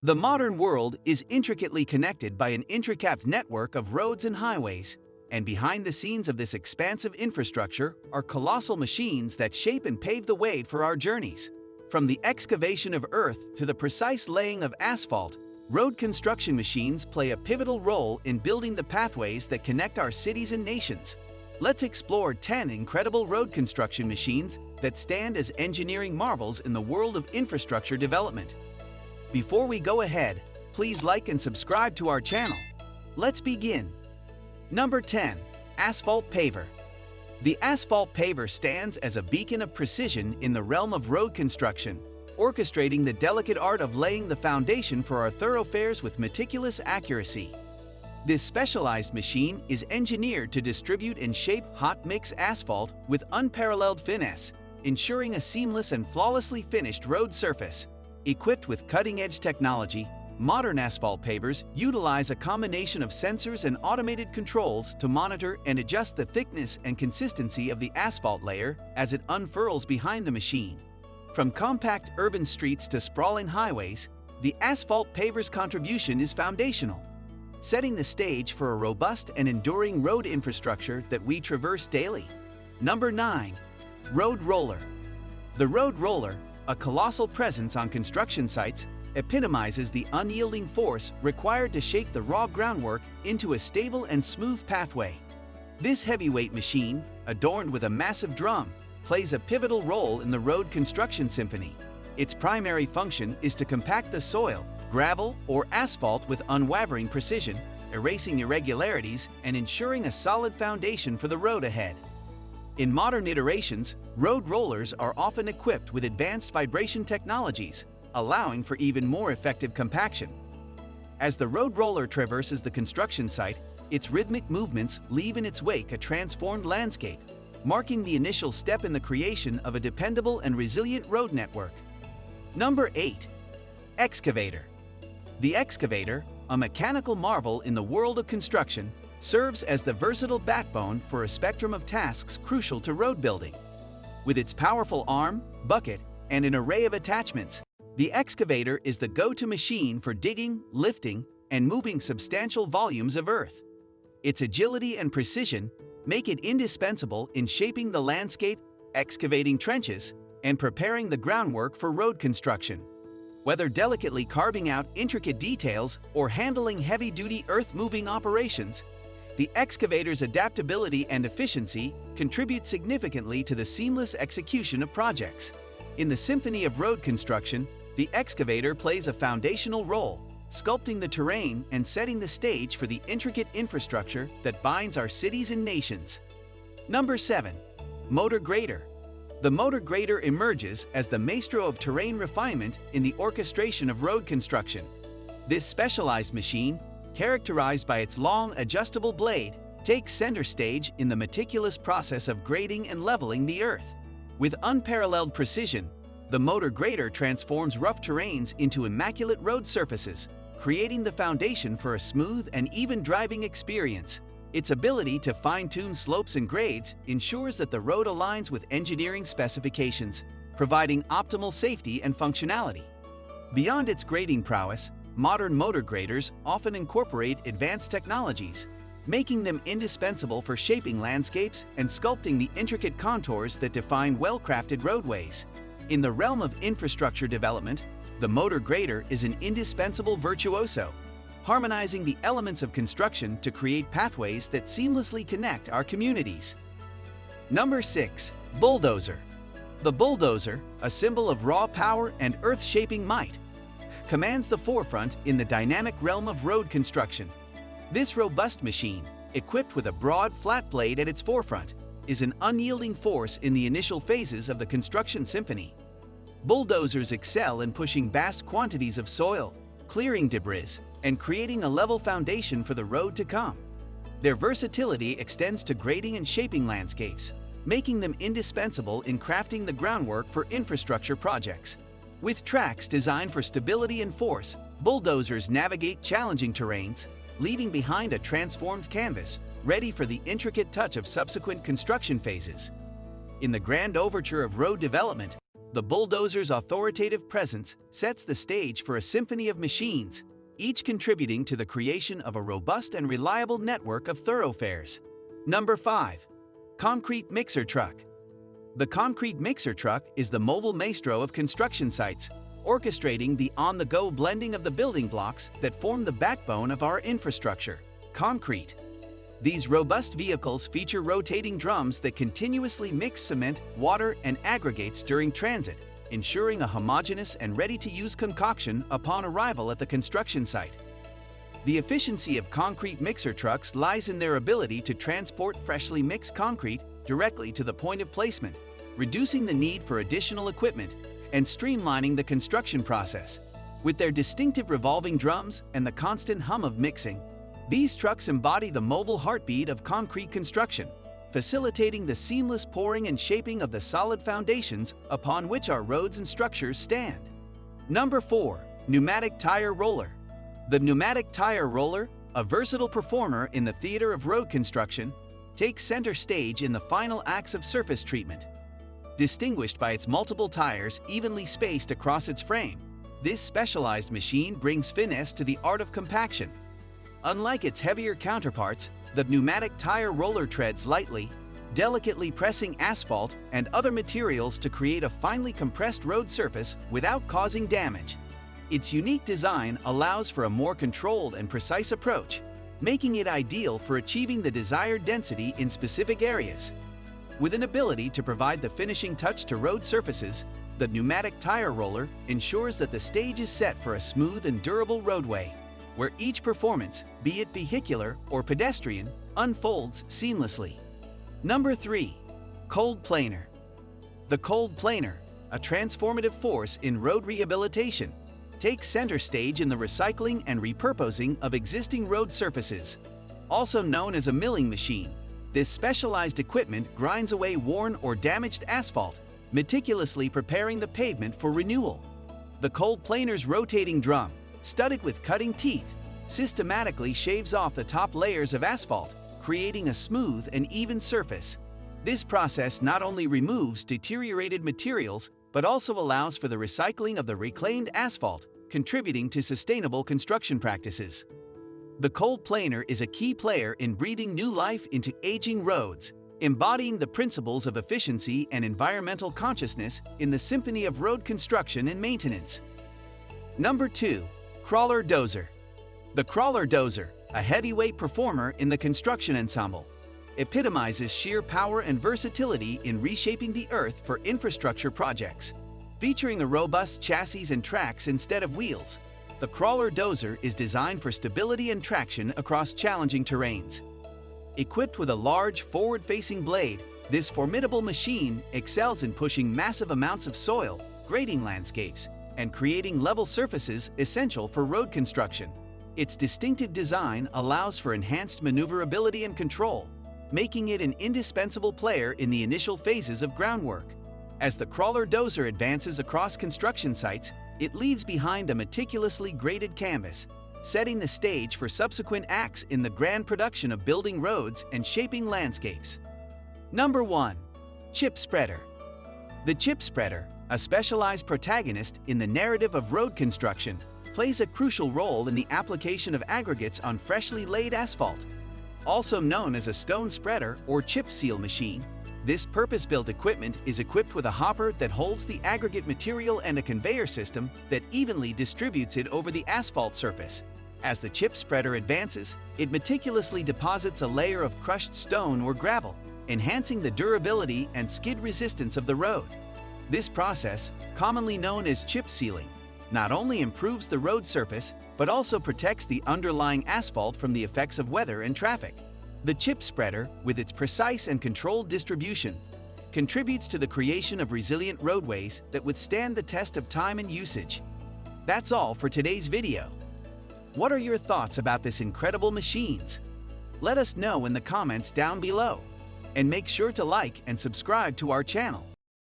The modern world is intricately connected by an intricate network of roads and highways, and behind the scenes of this expansive infrastructure are colossal machines that shape and pave the way for our journeys. From the excavation of earth to the precise laying of asphalt, road construction machines play a pivotal role in building the pathways that connect our cities and nations. Let's explore 10 incredible road construction machines that stand as engineering marvels in the world of infrastructure development. Before we go ahead, please like and subscribe to our channel. Let's begin. Number 10. Asphalt Paver. The asphalt paver stands as a beacon of precision in the realm of road construction, orchestrating the delicate art of laying the foundation for our thoroughfares with meticulous accuracy. This specialized machine is engineered to distribute and shape hot mix asphalt with unparalleled finesse, ensuring a seamless and flawlessly finished road surface. Equipped with cutting-edge technology, modern asphalt pavers utilize a combination of sensors and automated controls to monitor and adjust the thickness and consistency of the asphalt layer as it unfurls behind the machine. From compact urban streets to sprawling highways, the asphalt paver's contribution is foundational, setting the stage for a robust and enduring road infrastructure that we traverse daily. Number 9. Road Roller. The road roller, a colossal presence on construction sites, epitomizes the unyielding force required to shape the raw groundwork into a stable and smooth pathway. This heavyweight machine, adorned with a massive drum, plays a pivotal role in the road construction symphony. Its primary function is to compact the soil, gravel, or asphalt with unwavering precision, erasing irregularities and ensuring a solid foundation for the road ahead. In modern iterations, road rollers are often equipped with advanced vibration technologies, allowing for even more effective compaction. As the road roller traverses the construction site, its rhythmic movements leave in its wake a transformed landscape, marking the initial step in the creation of a dependable and resilient road network. Number 8. Excavator. The excavator, a mechanical marvel in the world of construction, serves as the versatile backbone for a spectrum of tasks crucial to road building. With its powerful arm, bucket, and an array of attachments, the excavator is the go-to machine for digging, lifting, and moving substantial volumes of earth. Its agility and precision make it indispensable in shaping the landscape, excavating trenches, and preparing the groundwork for road construction. Whether delicately carving out intricate details or handling heavy-duty earth-moving operations, the excavator's adaptability and efficiency contribute significantly to the seamless execution of projects. In the symphony of road construction, the excavator plays a foundational role, sculpting the terrain and setting the stage for the intricate infrastructure that binds our cities and nations. Number 7. Motor Grader. The motor grader emerges as the maestro of terrain refinement in the orchestration of road construction. This specialized machine, characterized by its long, adjustable blade, takes center stage in the meticulous process of grading and leveling the earth. With unparalleled precision, the motor grader transforms rough terrains into immaculate road surfaces, creating the foundation for a smooth and even driving experience. Its ability to fine-tune slopes and grades ensures that the road aligns with engineering specifications, providing optimal safety and functionality. Beyond its grading prowess, modern motor graders often incorporate advanced technologies, making them indispensable for shaping landscapes and sculpting the intricate contours that define well-crafted roadways. In the realm of infrastructure development, the motor grader is an indispensable virtuoso, harmonizing the elements of construction to create pathways that seamlessly connect our communities. Number 6. Bulldozer. The bulldozer, a symbol of raw power and earth-shaping might, commands the forefront in the dynamic realm of road construction. This robust machine, equipped with a broad, flat blade at its forefront, is an unyielding force in the initial phases of the construction symphony. Bulldozers excel in pushing vast quantities of soil, clearing debris, and creating a level foundation for the road to come. Their versatility extends to grading and shaping landscapes, making them indispensable in crafting the groundwork for infrastructure projects. With tracks designed for stability and force, bulldozers navigate challenging terrains, leaving behind a transformed canvas, ready for the intricate touch of subsequent construction phases. In the grand overture of road development, The bulldozer's authoritative presence sets the stage for a symphony of machines, each contributing to the creation of a robust and reliable network of thoroughfares. Number 5. Concrete Mixer Truck. The concrete mixer truck is the mobile maestro of construction sites, orchestrating the on-the-go blending of the building blocks that form the backbone of our infrastructure, concrete. These robust vehicles feature rotating drums that continuously mix cement, water, and aggregates during transit, ensuring a homogeneous and ready-to-use concoction upon arrival at the construction site. The efficiency of concrete mixer trucks lies in their ability to transport freshly mixed concrete directly to the point of placement, reducing the need for additional equipment and streamlining the construction process. With their distinctive revolving drums and the constant hum of mixing, these trucks embody the mobile heartbeat of concrete construction, facilitating the seamless pouring and shaping of the solid foundations upon which our roads and structures stand. Number 4. Pneumatic Tire Roller. The pneumatic tire roller, a versatile performer in the theater of road construction, takes center stage in the final acts of surface treatment. Distinguished by its multiple tires evenly spaced across its frame, this specialized machine brings finesse to the art of compaction. Unlike its heavier counterparts, the pneumatic tire roller treads lightly, delicately pressing asphalt and other materials to create a finely compressed road surface without causing damage. Its unique design allows for a more controlled and precise approach, making it ideal for achieving the desired density in specific areas. With an ability to provide the finishing touch to road surfaces, the pneumatic tire roller ensures that the stage is set for a smooth and durable roadway, where each performance, be it vehicular or pedestrian, unfolds seamlessly. Number 3. Cold Planer. The cold planer, a transformative force in road rehabilitation, takes center stage in the recycling and repurposing of existing road surfaces. Also known as a milling machine, this specialized equipment grinds away worn or damaged asphalt, meticulously preparing the pavement for renewal. The cold planer's rotating drum, studded with cutting teeth, systematically shaves off the top layers of asphalt, creating a smooth and even surface. This process not only removes deteriorated materials, but also allows for the recycling of the reclaimed asphalt, contributing to sustainable construction practices. The cold planer is a key player in breathing new life into aging roads, embodying the principles of efficiency and environmental consciousness in the symphony of road construction and maintenance. Number 2. Crawler Dozer. The crawler dozer, a heavyweight performer in the construction ensemble, epitomizes sheer power and versatility in reshaping the earth for infrastructure projects. Featuring a robust chassis and tracks instead of wheels, the crawler dozer is designed for stability and traction across challenging terrains. Equipped with a large forward-facing blade, this formidable machine excels in pushing massive amounts of soil, grading landscapes, and creating level surfaces essential for road construction. Its distinctive design allows for enhanced maneuverability and control, making it an indispensable player in the initial phases of groundwork. As the crawler dozer advances across construction sites, it leaves behind a meticulously graded canvas, setting the stage for subsequent acts in the grand production of building roads and shaping landscapes. Number 1. Chip Spreader. The chip spreader, a specialized protagonist in the narrative of road construction, plays a crucial role in the application of aggregates on freshly laid asphalt. Also known as a stone spreader or chip seal machine, this purpose-built equipment is equipped with a hopper that holds the aggregate material and a conveyor system that evenly distributes it over the asphalt surface. As the chip spreader advances, it meticulously deposits a layer of crushed stone or gravel, enhancing the durability and skid resistance of the road. This process, commonly known as chip sealing, not only improves the road surface, but also protects the underlying asphalt from the effects of weather and traffic. The chip spreader, with its precise and controlled distribution, contributes to the creation of resilient roadways that withstand the test of time and usage. That's all for today's video. What are your thoughts about this incredible machines? Let us know in the comments down below. And make sure to like and subscribe to our channel.